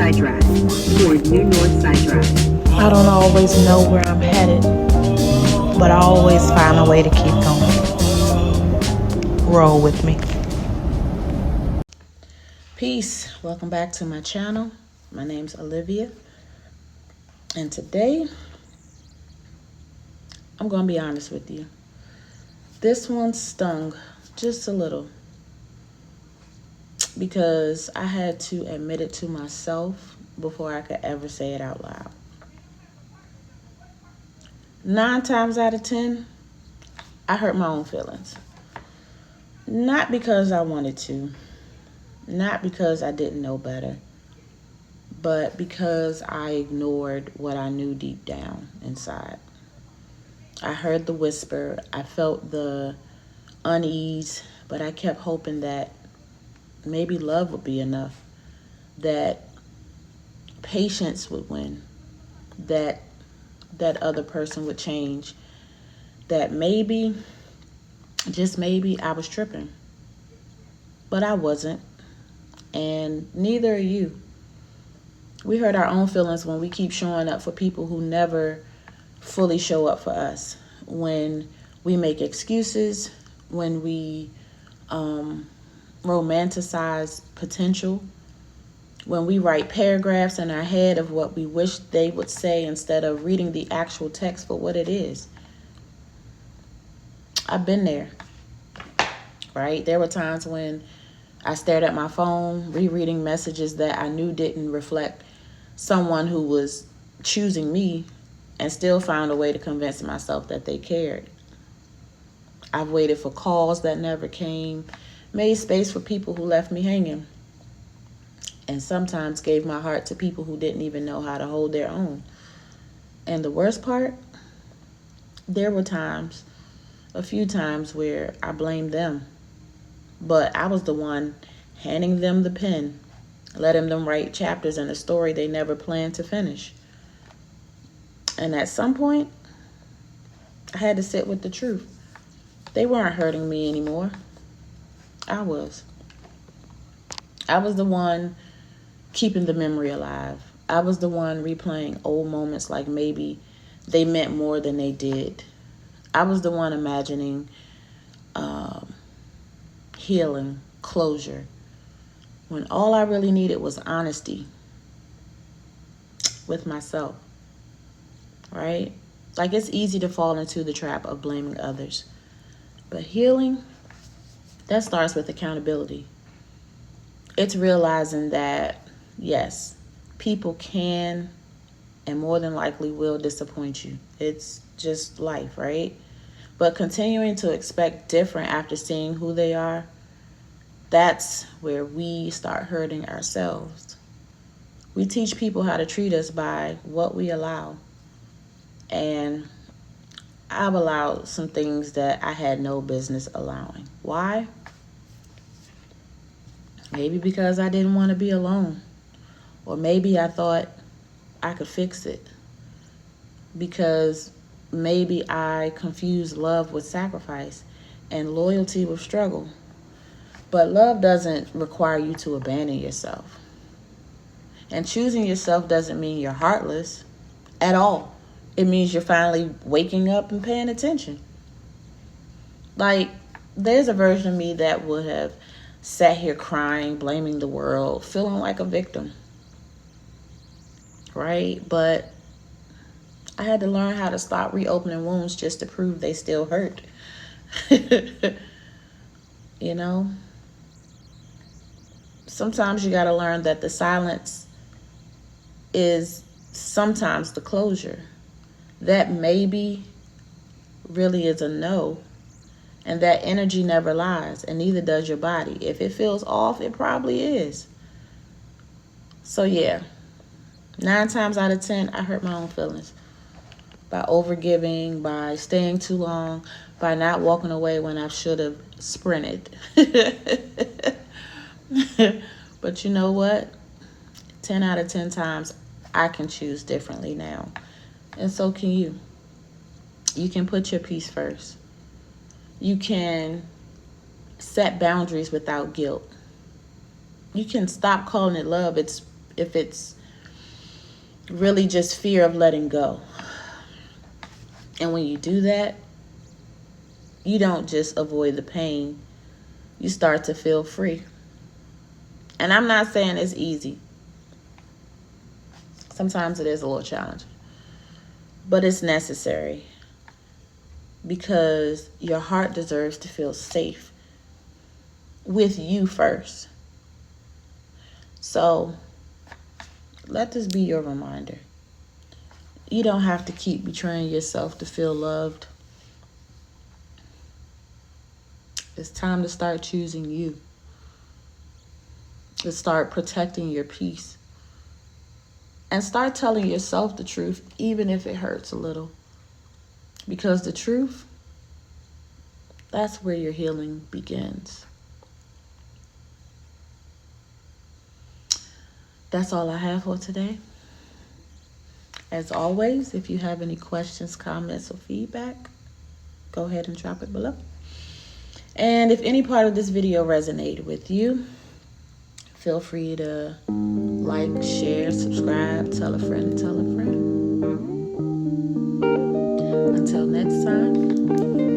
Side Drive toward New North Side Drive. I don't always know where I'm headed, but I always find a way to keep going. Roll with me. Peace. Welcome back to my channel. My name's Olivia. And today, I'm going to be honest with you. This one stung just a little because I had to admit it to myself before I could ever say it out loud. 9 times out of 10, I hurt my own feelings. Not because I wanted to, not because I didn't know better, but because I ignored what I knew deep down inside. I heard the whisper, I felt the unease, but I kept hoping that maybe love would be enough, that patience would win, that other person would change, that maybe, just maybe, I was tripping. But I wasn't, and neither are you. We hurt our own feelings when we keep showing up for people who never fully show up for us. When we make excuses, when we romanticize potential, when we write paragraphs in our head of what we wish they would say instead of reading the actual text for what it is. I've been there, right? There were times when I stared at my phone, rereading messages that I knew didn't reflect someone who was choosing me, and still found a way to convince myself that they cared. I've waited for calls that never came, made space for people who left me hanging, and sometimes gave my heart to people who didn't even know how to hold their own. And the worst part, there were times, a few times, where I blamed them. But I was the one handing them the pen, letting them write chapters in a story they never planned to finish. And at some point, I had to sit with the truth. They weren't hurting me anymore. I was. I was the one keeping the memory alive. I was the one replaying old moments like maybe they meant more than they did. I was the one imagining healing, closure, when all I really needed was honesty with myself, right? Like, it's easy to fall into the trap of blaming others. But healing, that starts with accountability. It's realizing that, yes, people can and more than likely will disappoint you. It's just life, right? But continuing to expect different after seeing who they are, that's where we start hurting ourselves. We teach people how to treat us by what we allow. And I've allowed some things that I had no business allowing. Why? Maybe because I didn't want to be alone. Or maybe I thought I could fix it. Because maybe I confused love with sacrifice and loyalty with struggle. But love doesn't require you to abandon yourself. And choosing yourself doesn't mean you're heartless at all. It means you're finally waking up and paying attention. Like, there's a version of me that would have sat here crying, blaming the world, feeling like a victim. Right? But I had to learn how to stop reopening wounds just to prove they still hurt. You know? Sometimes you got to learn that the silence is sometimes the closure. That maybe really is a no. And that energy never lies, and neither does your body. If it feels off, it probably is. So yeah, 9 times out of 10, I hurt my own feelings. By overgiving, by staying too long, by not walking away when I should have sprinted. But you know what? 10 out of 10 times, I can choose differently now. And so can you. You can put your peace first. You can set boundaries without guilt. You can stop calling it love if it's really just fear of letting go. And when you do that, you don't just avoid the pain, you start to feel free. And I'm not saying it's easy. Sometimes it is a little challenging. But it's necessary because your heart deserves to feel safe with you first. So let this be your reminder. You don't have to keep betraying yourself to feel loved. It's time to start choosing you. To start protecting your peace. And start telling yourself the truth, even if it hurts a little. Because the truth, that's where your healing begins. That's all I have for today. As always, if you have any questions, comments, or feedback, go ahead and drop it below. And if any part of this video resonated with you, feel free to like, share, subscribe, tell a friend, tell a friend. Until next time.